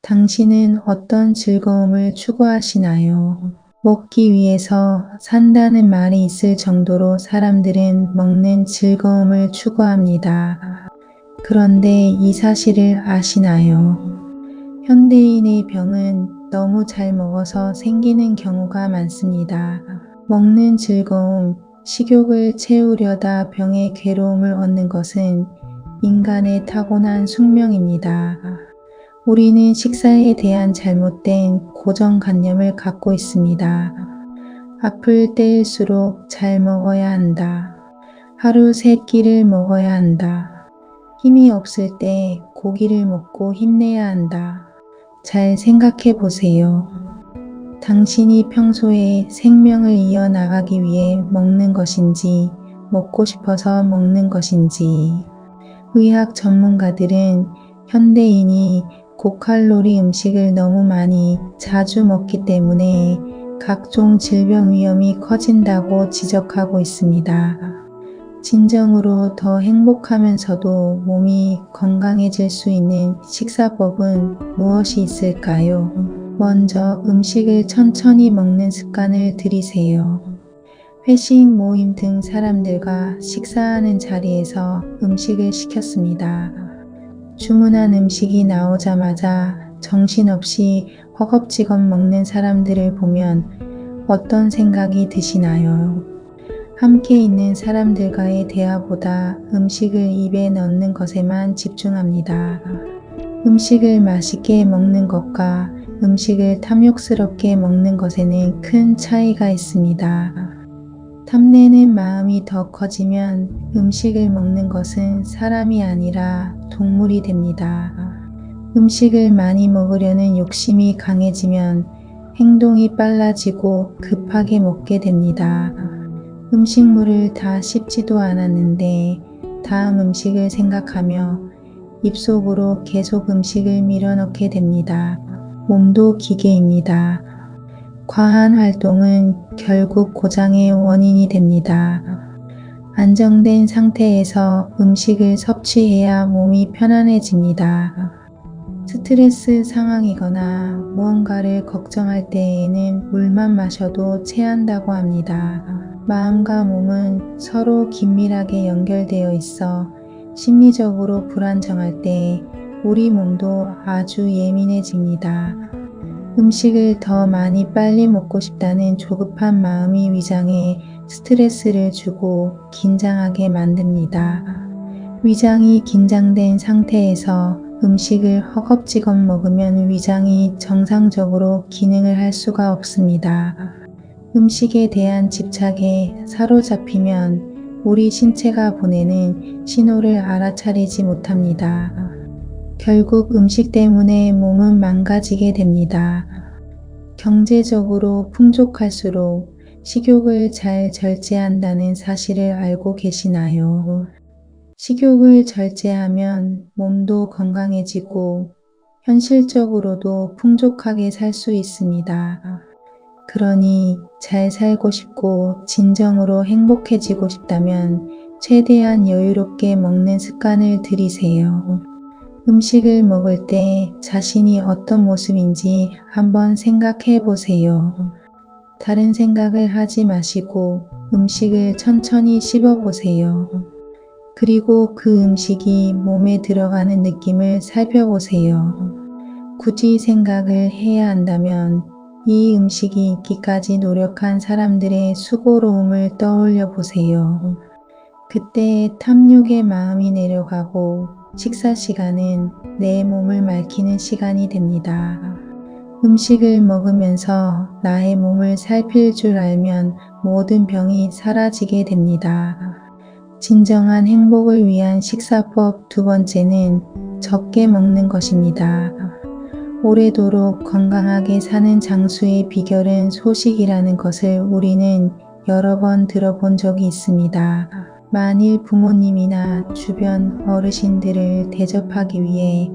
당신은 어떤 즐거움을 추구하시나요? 먹기 위해서 산다는 말이 있을 정도로 사람들은 먹는 즐거움을 추구합니다. 그런데 이 사실을 아시나요? 현대인의 병은 너무 잘 먹어서 생기는 경우가 많습니다. 먹는 즐거움, 식욕을 채우려다 병의 괴로움을 얻는 것은 인간의 타고난 숙명입니다. 우리는 식사에 대한 잘못된 고정관념을 갖고 있습니다. 아플 때일수록 잘 먹어야 한다. 하루 3끼를 먹어야 한다. 힘이 없을 때 고기를 먹고 힘내야 한다. 잘 생각해 보세요. 당신이 평소에 생명을 이어나가기 위해 먹는 것인지, 먹고 싶어서 먹는 것인지. 의학 전문가들은 현대인이 고칼로리 음식을 너무 많이 자주 먹기 때문에 각종 질병 위험이 커진다고 지적하고 있습니다. 진정으로 더 행복하면서도 몸이 건강해질 수 있는 식사법은 무엇이 있을까요? 먼저 음식을 천천히 먹는 습관을 들이세요. 회식, 모임 등 사람들과 식사하는 자리에서 음식을 시켰습니다. 주문한 음식이 나오자마자 정신없이 허겁지겁 먹는 사람들을 보면 어떤 생각이 드시나요? 함께 있는 사람들과의 대화보다 음식을 입에 넣는 것에만 집중합니다. 음식을 맛있게 먹는 것과 음식을 탐욕스럽게 먹는 것에는 큰 차이가 있습니다. 탐내는 마음이 더 커지면 음식을 먹는 것은 사람이 아니라 동물이 됩니다. 음식을 많이 먹으려는 욕심이 강해지면 행동이 빨라지고 급하게 먹게 됩니다. 음식물을 다 씹지도 않았는데 다음 음식을 생각하며 입속으로 계속 음식을 밀어넣게 됩니다. 몸도 기계입니다. 과한 활동은 결국 고장의 원인이 됩니다. 안정된 상태에서 음식을 섭취해야 몸이 편안해집니다. 스트레스 상황이거나 무언가를 걱정할 때에는 물만 마셔도 체한다고 합니다. 마음과 몸은 서로 긴밀하게 연결되어 있어 심리적으로 불안정할 때 우리 몸도 아주 예민해집니다. 음식을 더 많이 빨리 먹고 싶다는 조급한 마음이 위장에 스트레스를 주고 긴장하게 만듭니다. 위장이 긴장된 상태에서 음식을 허겁지겁 먹으면 위장이 정상적으로 기능을 할 수가 없습니다. 음식에 대한 집착에 사로잡히면 우리 신체가 보내는 신호를 알아차리지 못합니다. 결국 음식 때문에 몸은 망가지게 됩니다. 경제적으로 풍족할수록 식욕을 잘 절제한다는 사실을 알고 계시나요? 식욕을 절제하면 몸도 건강해지고 현실적으로도 풍족하게 살 수 있습니다. 그러니 잘 살고 싶고 진정으로 행복해지고 싶다면 최대한 여유롭게 먹는 습관을 들이세요. 음식을 먹을 때 자신이 어떤 모습인지 한번 생각해 보세요. 다른 생각을 하지 마시고 음식을 천천히 씹어 보세요. 그리고 그 음식이 몸에 들어가는 느낌을 살펴보세요. 굳이 생각을 해야 한다면 이 음식이 있기까지 노력한 사람들의 수고로움을 떠올려 보세요. 그때 탐욕의 마음이 내려가고 식사 시간은 내 몸을 맑히는 시간이 됩니다. 음식을 먹으면서 나의 몸을 살필 줄 알면 모든 병이 사라지게 됩니다. 진정한 행복을 위한 식사법 두 번째는 적게 먹는 것입니다. 오래도록 건강하게 사는 장수의 비결은 소식이라는 것을 우리는 여러 번 들어본 적이 있습니다. 만일 부모님이나 주변 어르신들을 대접하기 위해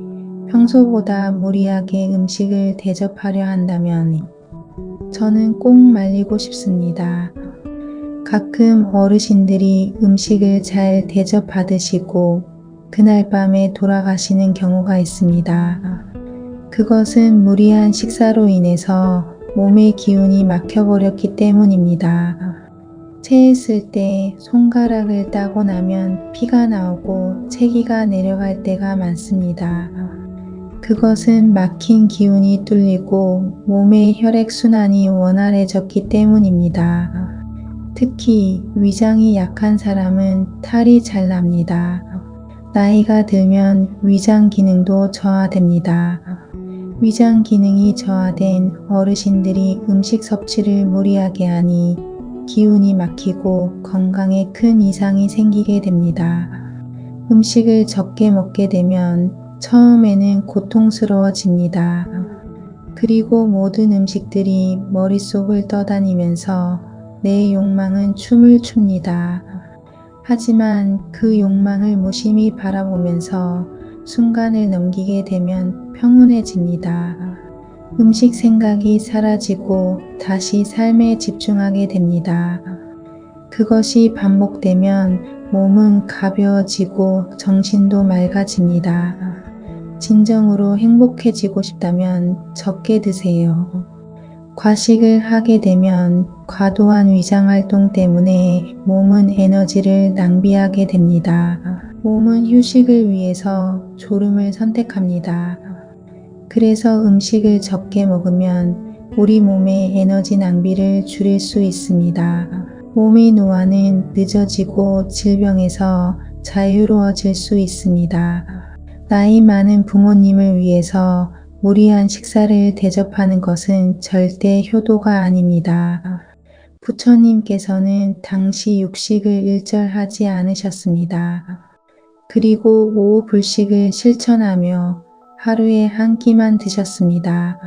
평소보다 무리하게 음식을 대접하려 한다면 저는 꼭 말리고 싶습니다. 가끔 어르신들이 음식을 잘 대접받으시고 그날 밤에 돌아가시는 경우가 있습니다. 그것은 무리한 식사로 인해서 몸의 기운이 막혀버렸기 때문입니다. 체했을 때 손가락을 따고 나면 피가 나오고 체기가 내려갈 때가 많습니다. 그것은 막힌 기운이 뚫리고 몸의 혈액순환이 원활해졌기 때문입니다. 특히 위장이 약한 사람은 탈이 잘 납니다. 나이가 들면 위장 기능도 저하됩니다. 위장 기능이 저하된 어르신들이 음식 섭취를 무리하게 하니 기운이 막히고 건강에 큰 이상이 생기게 됩니다. 음식을 적게 먹게 되면 처음에는 고통스러워집니다. 그리고 모든 음식들이 머릿속을 떠다니면서 내 욕망은 춤을 춥니다. 하지만 그 욕망을 무심히 바라보면서 순간을 넘기게 되면 평온해집니다. 음식 생각이 사라지고 다시 삶에 집중하게 됩니다. 그것이 반복되면 몸은 가벼워지고 정신도 맑아집니다. 진정으로 행복해지고 싶다면 적게 드세요. 과식을 하게 되면 과도한 위장 활동 때문에 몸은 에너지를 낭비하게 됩니다. 몸은 휴식을 위해서 졸음을 선택합니다. 그래서 음식을 적게 먹으면 우리 몸의 에너지 낭비를 줄일 수 있습니다. 몸의 노화는 늦어지고 질병에서 자유로워질 수 있습니다. 나이 많은 부모님을 위해서 무리한 식사를 대접하는 것은 절대 효도가 아닙니다. 부처님께서는 당시 육식을 일절하지 않으셨습니다. 그리고 오후 불식을 실천하며 하루에 한 끼만 드셨습니다.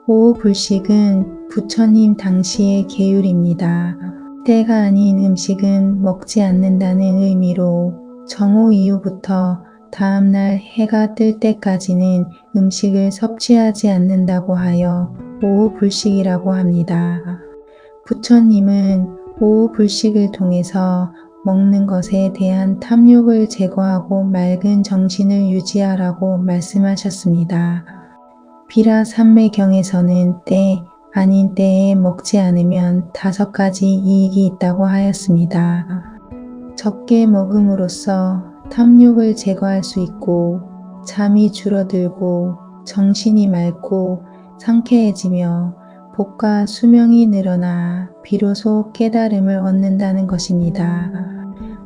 오후 불식은 부처님 당시의 계율입니다. 때가 아닌 음식은 먹지 않는다는 의미로 정오 이후부터 다음날 해가 뜰 때까지는 음식을 섭취하지 않는다고 하여 오후 불식이라고 합니다. 부처님은 오후 불식을 통해서 먹는 것에 대한 탐욕을 제거하고 맑은 정신을 유지하라고 말씀하셨습니다. 비라 삼매경에서는 때 아닌 때에 먹지 않으면 5가지 이익이 있다고 하였습니다. 적게 먹음으로써 탐욕을 제거할 수 있고 잠이 줄어들고 정신이 맑고 상쾌해지며 복과 수명이 늘어나 비로소 깨달음을 얻는다는 것입니다.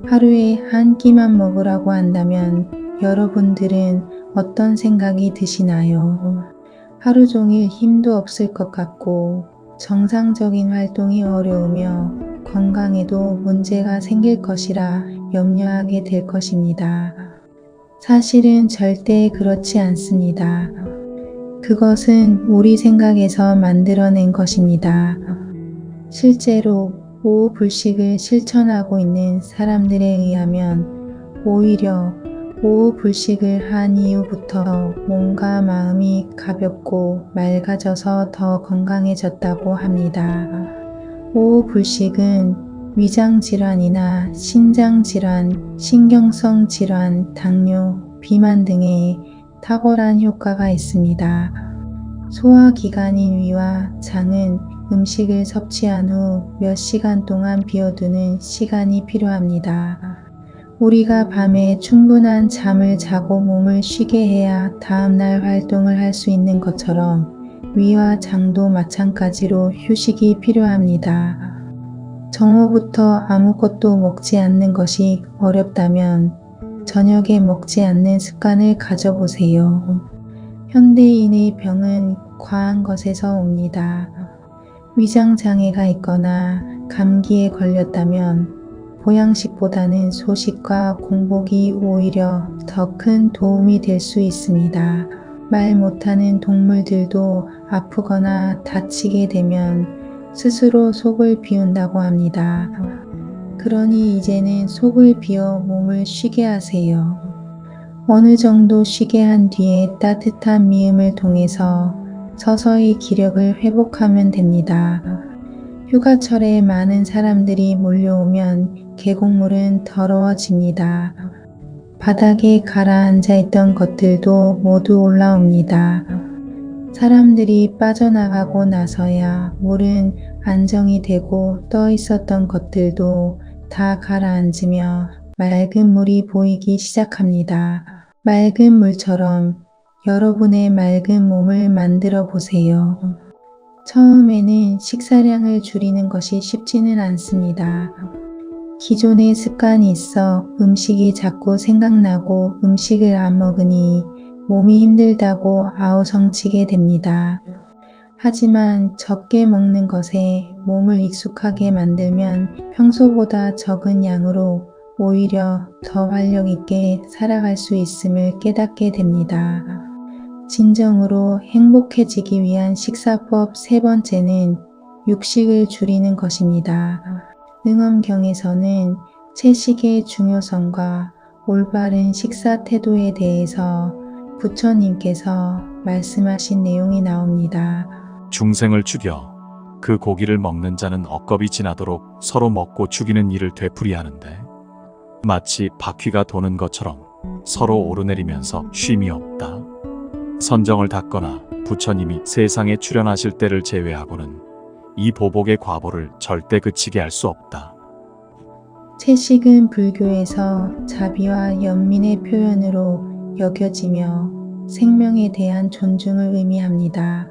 하루에 한 끼만 먹으라고 한다면 여러분들은 어떤 생각이 드시나요? 하루 종일 힘도 없을 것 같고 정상적인 활동이 어려우며 건강에도 문제가 생길 것이라 염려하게 될 것입니다. 사실은 절대 그렇지 않습니다. 그것은 우리 생각에서 만들어낸 것입니다. 실제로 오후 불식을 실천하고 있는 사람들에 의하면 오히려 오후 불식을 한 이후부터 몸과 마음이 가볍고 맑아져서 더 건강해졌다고 합니다. 오후 불식은 위장 질환이나 신장 질환, 신경성 질환, 당뇨, 비만 등에 탁월한 효과가 있습니다. 소화기관인 위와 장은 음식을 섭취한 후 몇 시간 동안 비워두는 시간이 필요합니다. 우리가 밤에 충분한 잠을 자고 몸을 쉬게 해야 다음날 활동을 할 수 있는 것처럼 위와 장도 마찬가지로 휴식이 필요합니다. 정오부터 아무것도 먹지 않는 것이 어렵다면 저녁에 먹지 않는 습관을 가져보세요. 현대인의 병은 과한 것에서 옵니다. 위장장애가 있거나 감기에 걸렸다면 보양식보다는 소식과 공복이 오히려 더 큰 도움이 될 수 있습니다. 말 못하는 동물들도 아프거나 다치게 되면 스스로 속을 비운다고 합니다. 그러니 이제는 속을 비워 몸을 쉬게 하세요. 어느 정도 쉬게 한 뒤에 따뜻한 미음을 통해서 서서히 기력을 회복하면 됩니다. 휴가철에 많은 사람들이 몰려오면 계곡물은 더러워집니다. 바닥에 가라앉아 있던 것들도 모두 올라옵니다. 사람들이 빠져나가고 나서야 물은 안정이 되고 떠 있었던 것들도 다 가라앉으며 맑은 물이 보이기 시작합니다. 맑은 물처럼 여러분의 맑은 몸을 만들어 보세요. 처음에는 식사량을 줄이는 것이 쉽지는 않습니다. 기존의 습관이 있어 음식이 자꾸 생각나고 음식을 안 먹으니 몸이 힘들다고 아우성치게 됩니다. 하지만 적게 먹는 것에 몸을 익숙하게 만들면 평소보다 적은 양으로 오히려 더 활력 있게 살아갈 수 있음을 깨닫게 됩니다. 진정으로 행복해지기 위한 식사법 세 번째는 육식을 줄이는 것입니다. 능엄경에서는 채식의 중요성과 올바른 식사 태도에 대해서 부처님께서 말씀하신 내용이 나옵니다. 중생을 죽여 그 고기를 먹는 자는 억겁이 지나도록 서로 먹고 죽이는 일을 되풀이하는데 마치 바퀴가 도는 것처럼 서로 오르내리면서 쉼이 없다. 선정을 닦거나 부처님이 세상에 출현하실 때를 제외하고는 이 보복의 과보를 절대 그치게 할 수 없다. 채식은 불교에서 자비와 연민의 표현으로 여겨지며 생명에 대한 존중을 의미합니다.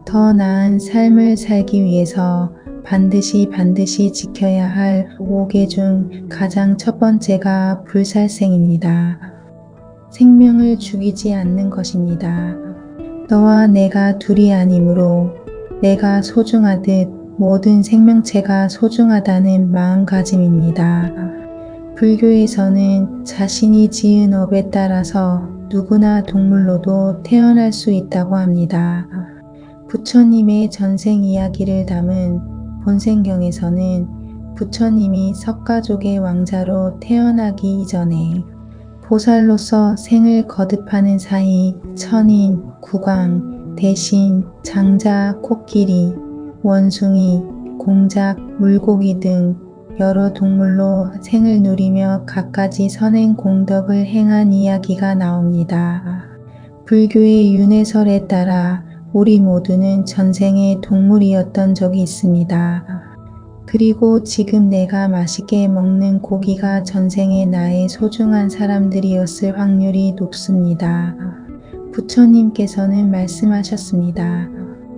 더 나은 삶을 살기 위해서 반드시 지켜야 할 5개 중 가장 첫 번째가 불살생입니다. 생명을 죽이지 않는 것입니다. 너와 내가 둘이 아니므로 내가 소중하듯 모든 생명체가 소중하다는 마음가짐입니다. 불교에서는 자신이 지은 업에 따라서 누구나 동물로도 태어날 수 있다고 합니다. 부처님의 전생 이야기를 담은 본생경에서는 부처님이 석가족의 왕자로 태어나기 이전에 보살로서 생을 거듭하는 사이 천인, 국왕, 대신, 장자, 코끼리, 원숭이, 공작, 물고기 등 여러 동물로 생을 누리며 갖가지 선행 공덕을 행한 이야기가 나옵니다. 불교의 윤회설에 따라 우리 모두는 전생에 동물이었던 적이 있습니다. 그리고 지금 내가 맛있게 먹는 고기가 전생에 나의 소중한 사람들이었을 확률이 높습니다. 부처님께서는 말씀하셨습니다.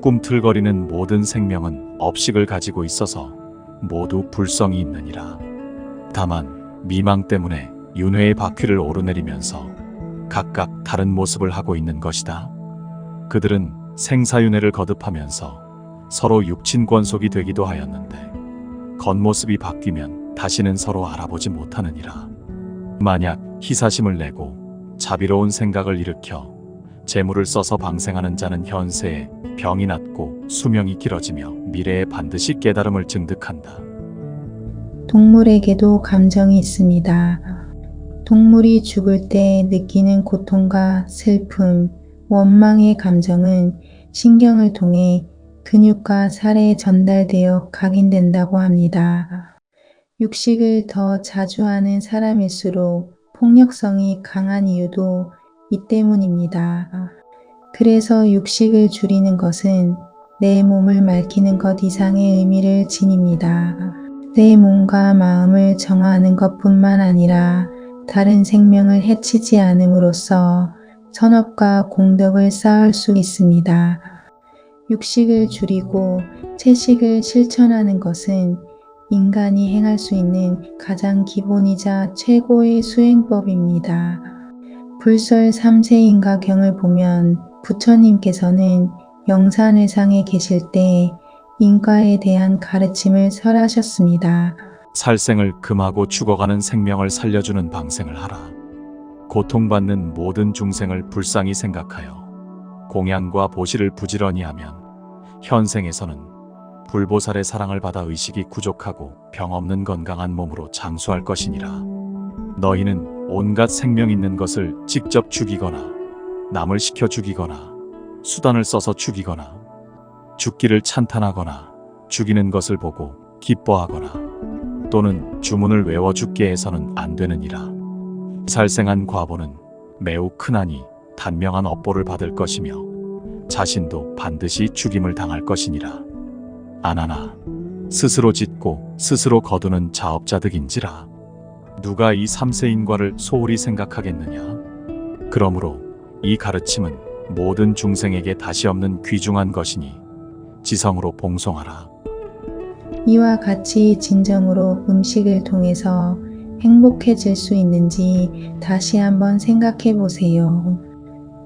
꿈틀거리는 모든 생명은 업식을 가지고 있어서 모두 불성이 있느니라. 다만 미망 때문에 윤회의 바퀴를 오르내리면서 각각 다른 모습을 하고 있는 것이다. 그들은 생사윤회를 거듭하면서 서로 육친 권속이 되기도 하였는데 겉모습이 바뀌면 다시는 서로 알아보지 못하느니라. 만약 희사심을 내고 자비로운 생각을 일으켜 재물을 써서 방생하는 자는 현세에 병이 낫고 수명이 길어지며 미래에 반드시 깨달음을 증득한다. 동물에게도 감정이 있습니다. 동물이 죽을 때 느끼는 고통과 슬픔, 원망의 감정은 신경을 통해 근육과 살에 전달되어 각인된다고 합니다. 육식을 더 자주 하는 사람일수록 폭력성이 강한 이유도 이 때문입니다. 그래서 육식을 줄이는 것은 내 몸을 맑히는 것 이상의 의미를 지닙니다. 내 몸과 마음을 정화하는 것뿐만 아니라 다른 생명을 해치지 않음으로써 선업과 공덕을 쌓을 수 있습니다. 육식을 줄이고 채식을 실천하는 것은 인간이 행할 수 있는 가장 기본이자 최고의 수행법입니다. 불설 3세인가경을 보면 부처님께서는 영산회상에 계실 때 인과에 대한 가르침을 설하셨습니다. 살생을 금하고 죽어가는 생명을 살려주는 방생을 하라. 고통받는 모든 중생을 불쌍히 생각하여 공양과 보시를 부지런히 하면 현생에서는 불보살의 사랑을 받아 의식이 부족하고 병없는 건강한 몸으로 장수할 것이니라. 너희는 온갖 생명 있는 것을 직접 죽이거나 남을 시켜 죽이거나 수단을 써서 죽이거나 죽기를 찬탄하거나 죽이는 것을 보고 기뻐하거나 또는 주문을 외워 죽게 해서는 안 되느니라. 살생한 과보는 매우 크나니 단명한 업보를 받을 것이며 자신도 반드시 죽임을 당할 것이니라. 아나나 스스로 짓고 스스로 거두는 자업자득인지라. 누가 이 삼세인과를 소홀히 생각하겠느냐. 그러므로 이 가르침은 모든 중생에게 다시 없는 귀중한 것이니 지성으로 봉송하라. 이와 같이 진정으로 음식을 통해서 행복해질 수 있는지 다시 한번 생각해 보세요.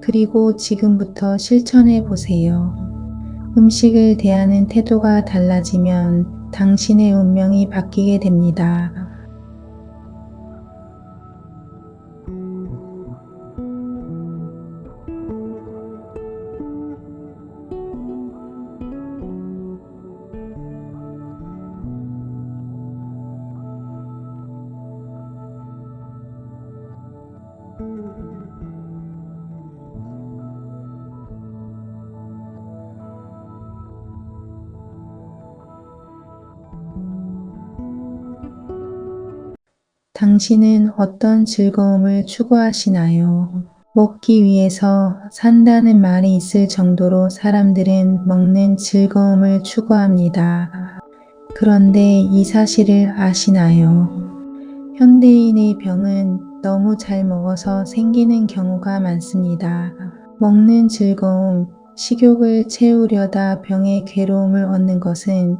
그리고 지금부터 실천해 보세요. 음식을 대하는 태도가 달라지면 당신의 운명이 바뀌게 됩니다. 당신은 어떤 즐거움을 추구하시나요? 먹기 위해서 산다는 말이 있을 정도로 사람들은 먹는 즐거움을 추구합니다. 그런데 이 사실을 아시나요? 현대인의 병은 너무 잘 먹어서 생기는 경우가 많습니다. 먹는 즐거움, 식욕을 채우려다 병의 괴로움을 얻는 것은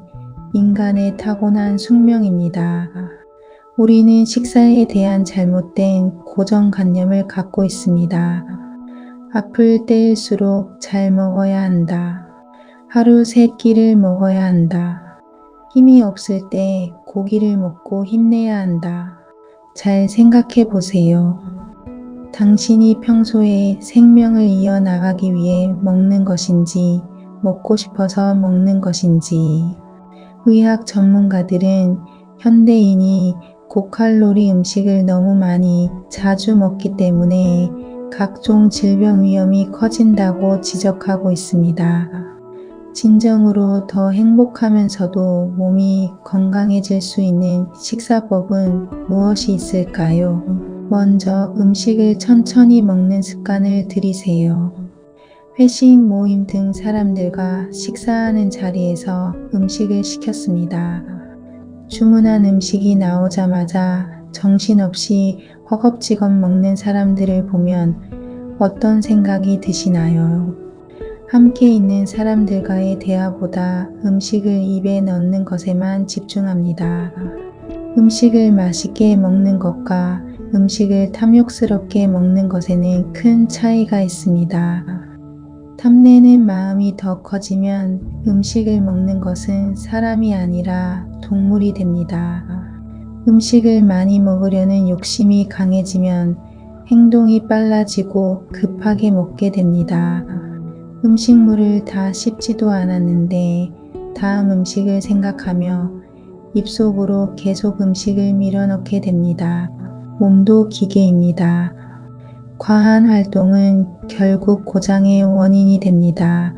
인간의 타고난 숙명입니다. 우리는 식사에 대한 잘못된 고정관념을 갖고 있습니다. 아플 때일수록 잘 먹어야 한다. 하루 3끼를 먹어야 한다. 힘이 없을 때 고기를 먹고 힘내야 한다. 잘 생각해 보세요. 당신이 평소에 생명을 이어나가기 위해 먹는 것인지, 먹고 싶어서 먹는 것인지. 의학 전문가들은 현대인이 고칼로리 음식을 너무 많이 자주 먹기 때문에 각종 질병 위험이 커진다고 지적하고 있습니다. 진정으로 더 행복하면서도 몸이 건강해질 수 있는 식사법은 무엇이 있을까요? 먼저 음식을 천천히 먹는 습관을 들이세요. 회식, 모임 등 사람들과 식사하는 자리에서 음식을 시켰습니다. 주문한 음식이 나오자마자 정신없이 허겁지겁 먹는 사람들을 보면 어떤 생각이 드시나요? 함께 있는 사람들과의 대화보다 음식을 입에 넣는 것에만 집중합니다. 음식을 맛있게 먹는 것과 음식을 탐욕스럽게 먹는 것에는 큰 차이가 있습니다. 탐내는 마음이 더 커지면 음식을 먹는 것은 사람이 아니라 동물이 됩니다. 음식을 많이 먹으려는 욕심이 강해지면 행동이 빨라지고 급하게 먹게 됩니다. 음식물을 다 씹지도 않았는데 다음 음식을 생각하며 입속으로 계속 음식을 밀어넣게 됩니다. 몸도 기계입니다. 과한 활동은 결국 고장의 원인이 됩니다.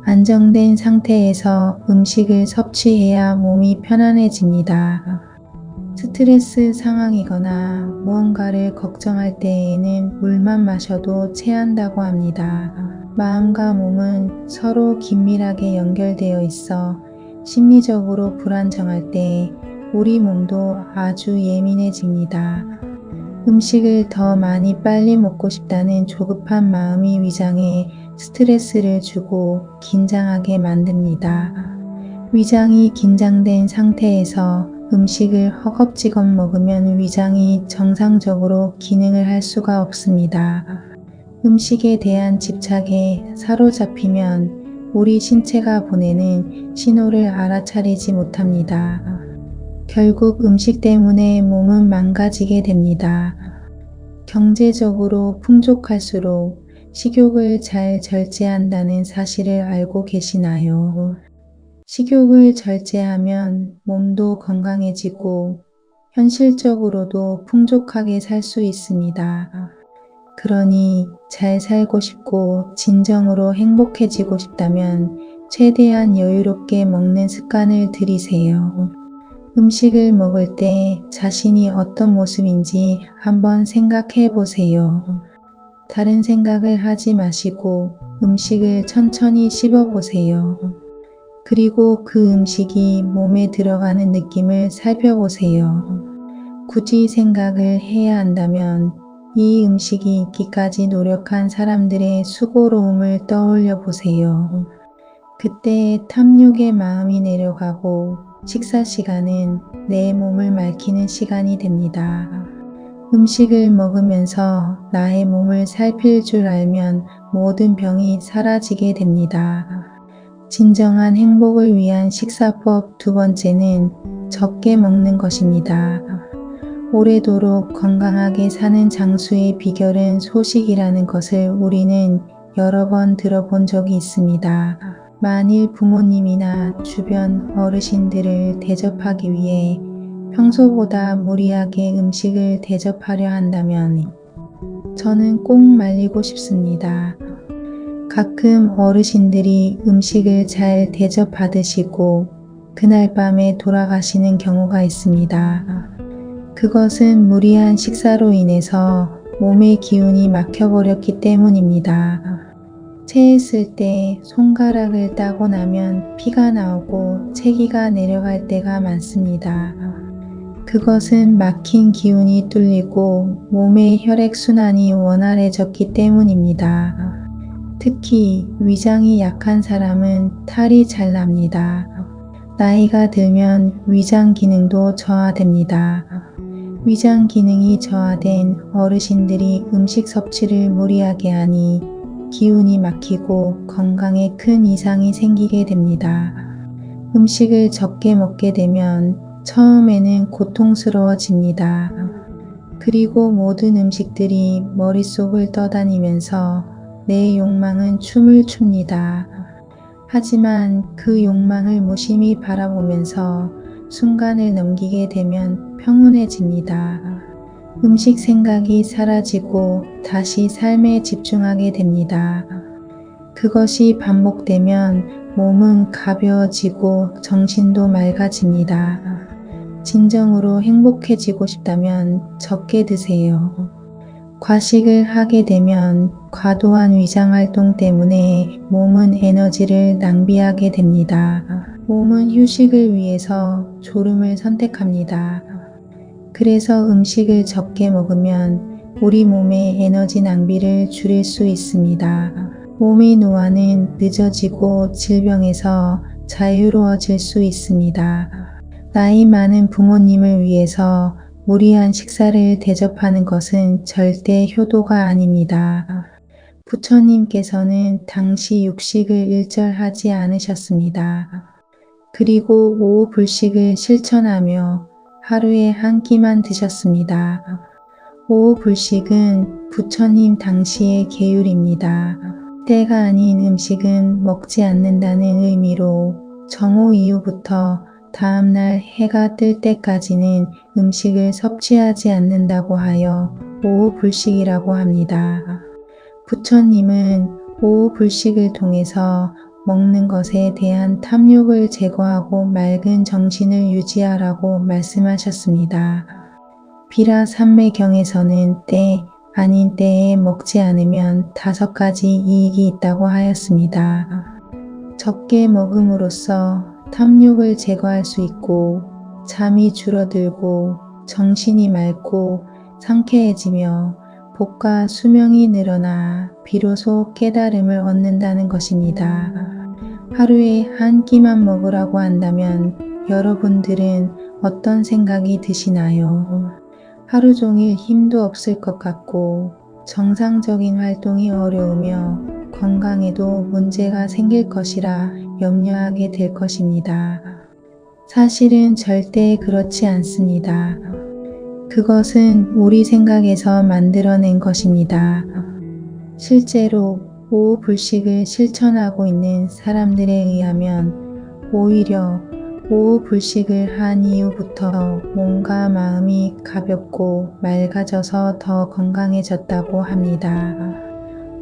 안정된 상태에서 음식을 섭취해야 몸이 편안해집니다. 스트레스 상황이거나 무언가를 걱정할 때에는 물만 마셔도 체한다고 합니다. 마음과 몸은 서로 긴밀하게 연결되어 있어 심리적으로 불안정할 때 우리 몸도 아주 예민해집니다. 음식을 더 많이 빨리 먹고 싶다는 조급한 마음이 위장에 스트레스를 주고 긴장하게 만듭니다. 위장이 긴장된 상태에서 음식을 허겁지겁 먹으면 위장이 정상적으로 기능을 할 수가 없습니다. 음식에 대한 집착에 사로잡히면 우리 신체가 보내는 신호를 알아차리지 못합니다. 결국 음식 때문에 몸은 망가지게 됩니다. 경제적으로 풍족할수록 식욕을 잘 절제한다는 사실을 알고 계시나요? 식욕을 절제하면 몸도 건강해지고 현실적으로도 풍족하게 살 수 있습니다. 그러니 잘 살고 싶고 진정으로 행복해지고 싶다면 최대한 여유롭게 먹는 습관을 들이세요. 음식을 먹을 때 자신이 어떤 모습인지 한번 생각해 보세요. 다른 생각을 하지 마시고 음식을 천천히 씹어보세요. 그리고 그 음식이 몸에 들어가는 느낌을 살펴보세요. 굳이 생각을 해야 한다면 이 음식이 있기까지 노력한 사람들의 수고로움을 떠올려 보세요. 그때 탐욕의 마음이 내려가고 식사 시간은 내 몸을 맑히는 시간이 됩니다. 음식을 먹으면서 나의 몸을 살필 줄 알면 모든 병이 사라지게 됩니다. 진정한 행복을 위한 식사법 두 번째는 적게 먹는 것입니다. 오래도록 건강하게 사는 장수의 비결은 소식이라는 것을 우리는 여러 번 들어본 적이 있습니다. 만일 부모님이나 주변 어르신들을 대접하기 위해 평소보다 무리하게 음식을 대접하려 한다면 저는 꼭 말리고 싶습니다. 가끔 어르신들이 음식을 잘 대접받으시고 그날 밤에 돌아가시는 경우가 있습니다. 그것은 무리한 식사로 인해서 몸의 기운이 막혀버렸기 때문입니다. 체했을 때 손가락을 따고 나면 피가 나오고 체기가 내려갈 때가 많습니다. 그것은 막힌 기운이 뚫리고 몸의 혈액순환이 원활해졌기 때문입니다. 특히 위장이 약한 사람은 탈이 잘 납니다. 나이가 들면 위장 기능도 저하됩니다. 위장 기능이 저하된 어르신들이 음식 섭취를 무리하게 하니 기운이 막히고 건강에 큰 이상이 생기게 됩니다. 음식을 적게 먹게 되면 처음에는 고통스러워집니다. 그리고 모든 음식들이 머릿속을 떠다니면서 내 욕망은 춤을 춥니다. 하지만 그 욕망을 무심히 바라보면서 순간을 넘기게 되면 평온해집니다. 음식 생각이 사라지고 다시 삶에 집중하게 됩니다. 그것이 반복되면 몸은 가벼워지고 정신도 맑아집니다. 진정으로 행복해지고 싶다면 적게 드세요. 과식을 하게 되면 과도한 위장 활동 때문에 몸은 에너지를 낭비하게 됩니다. 몸은 휴식을 위해서 졸음을 선택합니다. 그래서 음식을 적게 먹으면 우리 몸의 에너지 낭비를 줄일 수 있습니다. 몸의 노화는 늦어지고 질병에서 자유로워질 수 있습니다. 나이 많은 부모님을 위해서 무리한 식사를 대접하는 것은 절대 효도가 아닙니다. 부처님께서는 당시 육식을 일절하지 않으셨습니다. 그리고 오후 불식을 실천하며 하루에 한 끼만 드셨습니다. 오후 불식은 부처님 당시의 계율입니다. 때가 아닌 음식은 먹지 않는다는 의미로 정오 이후부터 다음날 해가 뜰 때까지는 음식을 섭취하지 않는다고 하여 오후 불식이라고 합니다. 부처님은 오후 불식을 통해서 먹는 것에 대한 탐욕을 제거하고 맑은 정신을 유지하라고 말씀하셨습니다. 비라 삼매경에서는 때 아닌 때에 먹지 않으면 5가지 이익이 있다고 하였습니다. 적게 먹음으로써 탐욕을 제거할 수 있고 잠이 줄어들고 정신이 맑고 상쾌해지며 복과 수명이 늘어나 비로소 깨달음을 얻는다는 것입니다. 하루에 한 끼만 먹으라고 한다면 여러분들은 어떤 생각이 드시나요? 하루 종일 힘도 없을 것 같고 정상적인 활동이 어려우며 건강에도 문제가 생길 것이라 염려하게 될 것입니다. 사실은 절대 그렇지 않습니다. 그것은 우리 생각에서 만들어낸 것입니다. 실제로 오후 불식을 실천하고 있는 사람들에 의하면 오히려 오후 불식을 한 이후부터 몸과 마음이 가볍고 맑아져서 더 건강해졌다고 합니다.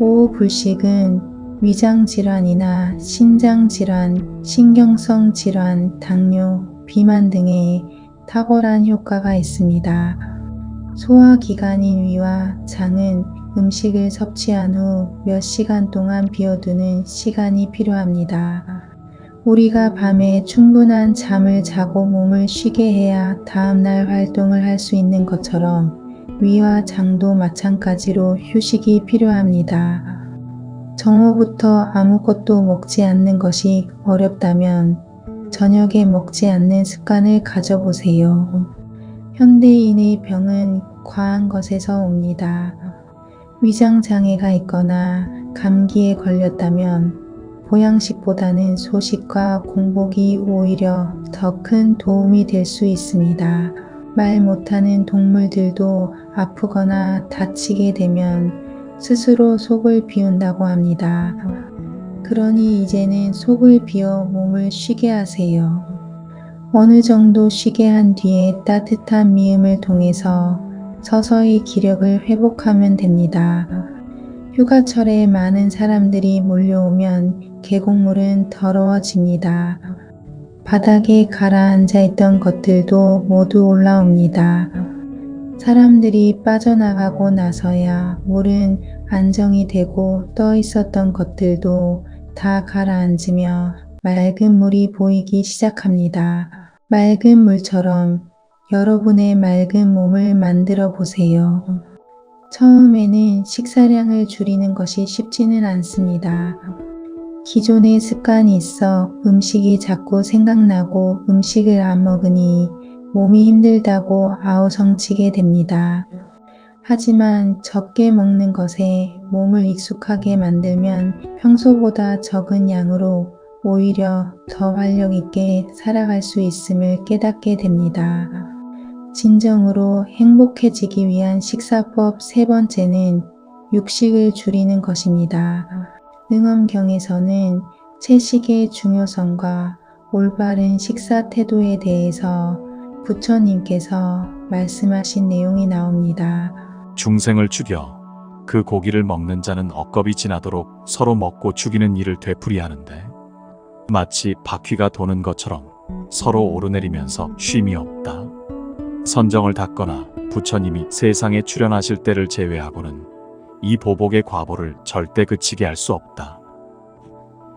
오후 불식은 위장 질환이나 신장 질환, 신경성 질환, 당뇨, 비만 등에 탁월한 효과가 있습니다. 소화기관인 위와 장은 음식을 섭취한 후 몇 시간 동안 비워두는 시간이 필요합니다. 우리가 밤에 충분한 잠을 자고 몸을 쉬게 해야 다음날 활동을 할 수 있는 것처럼 위와 장도 마찬가지로 휴식이 필요합니다. 정오부터 아무것도 먹지 않는 것이 어렵다면 저녁에 먹지 않는 습관을 가져보세요. 현대인의 병은 과한 것에서 옵니다. 위장장애가 있거나 감기에 걸렸다면 보양식보다는 소식과 공복이 오히려 더 큰 도움이 될 수 있습니다. 말 못하는 동물들도 아프거나 다치게 되면 스스로 속을 비운다고 합니다. 그러니 이제는 속을 비워 몸을 쉬게 하세요. 어느 정도 쉬게 한 뒤에 따뜻한 미음을 통해서 서서히 기력을 회복하면 됩니다. 휴가철에 많은 사람들이 몰려오면 계곡물은 더러워집니다. 바닥에 가라앉아 있던 것들도 모두 올라옵니다. 사람들이 빠져나가고 나서야 물은 안정이 되고 떠 있었던 것들도 다 가라앉으며 맑은 물이 보이기 시작합니다. 맑은 물처럼 여러분의 맑은 몸을 만들어 보세요. 처음에는 식사량을 줄이는 것이 쉽지는 않습니다. 기존의 습관이 있어 음식이 자꾸 생각나고 음식을 안 먹으니 몸이 힘들다고 아우성치게 됩니다. 하지만 적게 먹는 것에 몸을 익숙하게 만들면 평소보다 적은 양으로 오히려 더 활력 있게 살아갈 수 있음을 깨닫게 됩니다. 진정으로 행복해지기 위한 식사법 세 번째는 육식을 줄이는 것입니다. 능엄경에서는 채식의 중요성과 올바른 식사 태도에 대해서 부처님께서 말씀하신 내용이 나옵니다. 중생을 죽여 그 고기를 먹는 자는 억겁이 지나도록 서로 먹고 죽이는 일을 되풀이하는데 마치 바퀴가 도는 것처럼 서로 오르내리면서 쉼이 없다. 선정을 닦거나 부처님이 세상에 출현하실 때를 제외하고는 이 보복의 과보를 절대 그치게 할 수 없다.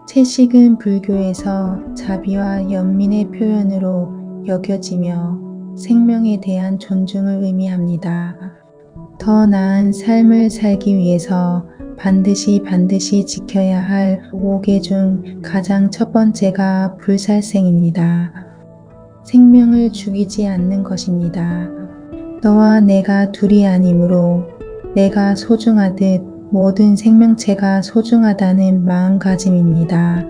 채식은 불교에서 자비와 연민의 표현으로 여겨지며 생명에 대한 존중을 의미합니다. 더 나은 삶을 살기 위해서 반드시 지켜야 할 5개 중 가장 첫 번째가 불살생입니다. 생명을 죽이지 않는 것입니다. 너와 내가 둘이 아니므로 내가 소중하듯 모든 생명체가 소중하다는 마음가짐입니다.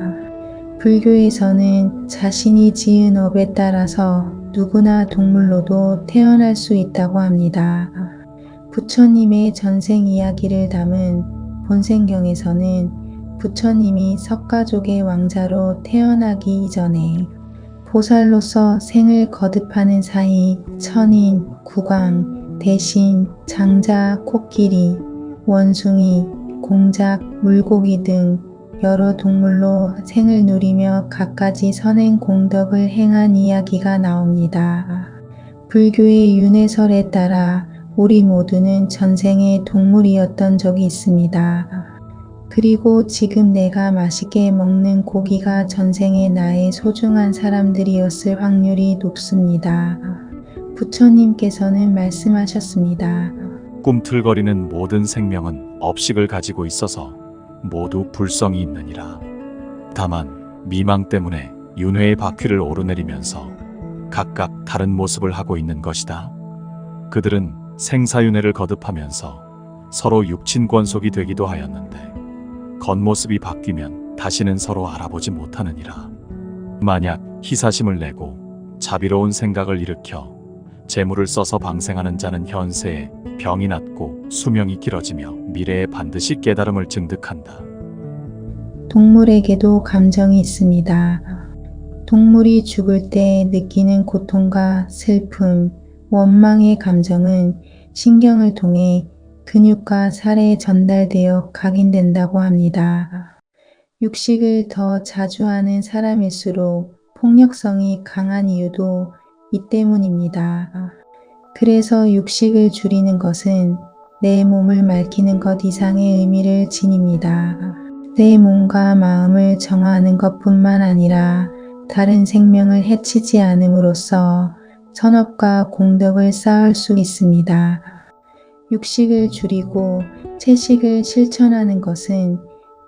불교에서는 자신이 지은 업에 따라서 누구나 동물로도 태어날 수 있다고 합니다. 부처님의 전생 이야기를 담은 본생경에서는 부처님이 석가족의 왕자로 태어나기 이전에 보살로서 생을 거듭하는 사이 천인, 국왕, 대신, 장자, 코끼리, 원숭이, 공작, 물고기 등 여러 동물로 생을 누리며 갖가지 선행 공덕을 행한 이야기가 나옵니다. 불교의 윤회설에 따라 우리 모두는 전생에 동물이었던 적이 있습니다. 그리고 지금 내가 맛있게 먹는 고기가 전생에 나의 소중한 사람들이었을 확률이 높습니다. 부처님께서는 말씀하셨습니다. 꿈틀거리는 모든 생명은 업식을 가지고 있어서 모두 불성이 있느니라. 다만 미망 때문에 윤회의 바퀴를 오르내리면서 각각 다른 모습을 하고 있는 것이다. 그들은 생사윤회를 거듭하면서 서로 육친 권속이 되기도 하였는데 겉모습이 바뀌면 다시는 서로 알아보지 못하느니라. 만약 희사심을 내고 자비로운 생각을 일으켜 재물을 써서 방생하는 자는 현세에 병이 낫고 수명이 길어지며 미래에 반드시 깨달음을 증득한다. 동물에게도 감정이 있습니다. 동물이 죽을 때 느끼는 고통과 슬픔, 원망의 감정은 신경을 통해 근육과 살에 전달되어 각인된다고 합니다. 육식을 더 자주 하는 사람일수록 폭력성이 강한 이유도 이 때문입니다. 그래서 육식을 줄이는 것은 내 몸을 밝히는 것 이상의 의미를 지닙니다. 내 몸과 마음을 정화하는 것뿐만 아니라 다른 생명을 해치지 않음으로써 선업과 공덕을 쌓을 수 있습니다. 육식을 줄이고 채식을 실천하는 것은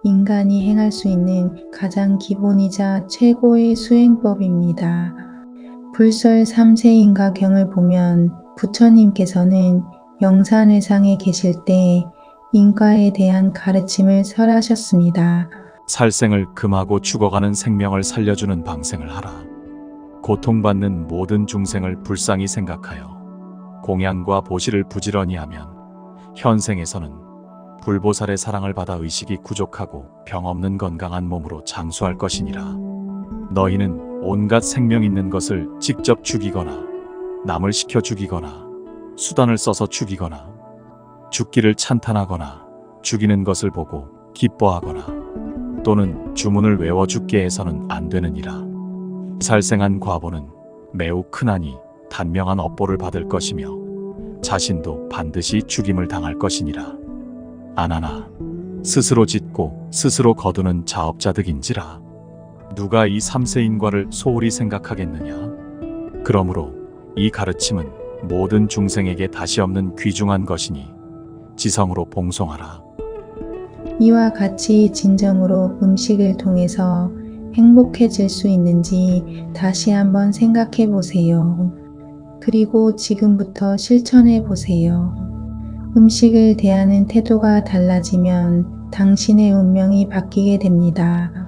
인간이 행할 수 있는 가장 기본이자 최고의 수행법입니다. 불설 3세인가경을 보면 부처님께서는 영산회상에 계실 때 인과에 대한 가르침을 설하셨습니다. 살생을 금하고 죽어가는 생명을 살려주는 방생을 하라. 고통받는 모든 중생을 불쌍히 생각하여 공양과 보시를 부지런히 하면 현생에서는 불보살의 사랑을 받아 의식이 부족하고 병없는 건강한 몸으로 장수할 것이니라. 너희는 온갖 생명 있는 것을 직접 죽이거나 남을 시켜 죽이거나 수단을 써서 죽이거나 죽기를 찬탄하거나 죽이는 것을 보고 기뻐하거나 또는 주문을 외워 죽게 해서는 안 되느니라. 살생한 과보는 매우 크나니 단명한 업보를 받을 것이며 자신도 반드시 죽임을 당할 것이니라. 안하나 스스로 짓고 스스로 거두는 자업자득인지라. 누가 이 삼세인과를 소홀히 생각하겠느냐. 그러므로 이 가르침은 모든 중생에게 다시 없는 귀중한 것이니 지성으로 봉송하라. 이와 같이 진정으로 음식을 통해서 행복해질 수 있는지 다시 한번 생각해 보세요. 그리고 지금부터 실천해 보세요. 음식을 대하는 태도가 달라지면 당신의 운명이 바뀌게 됩니다.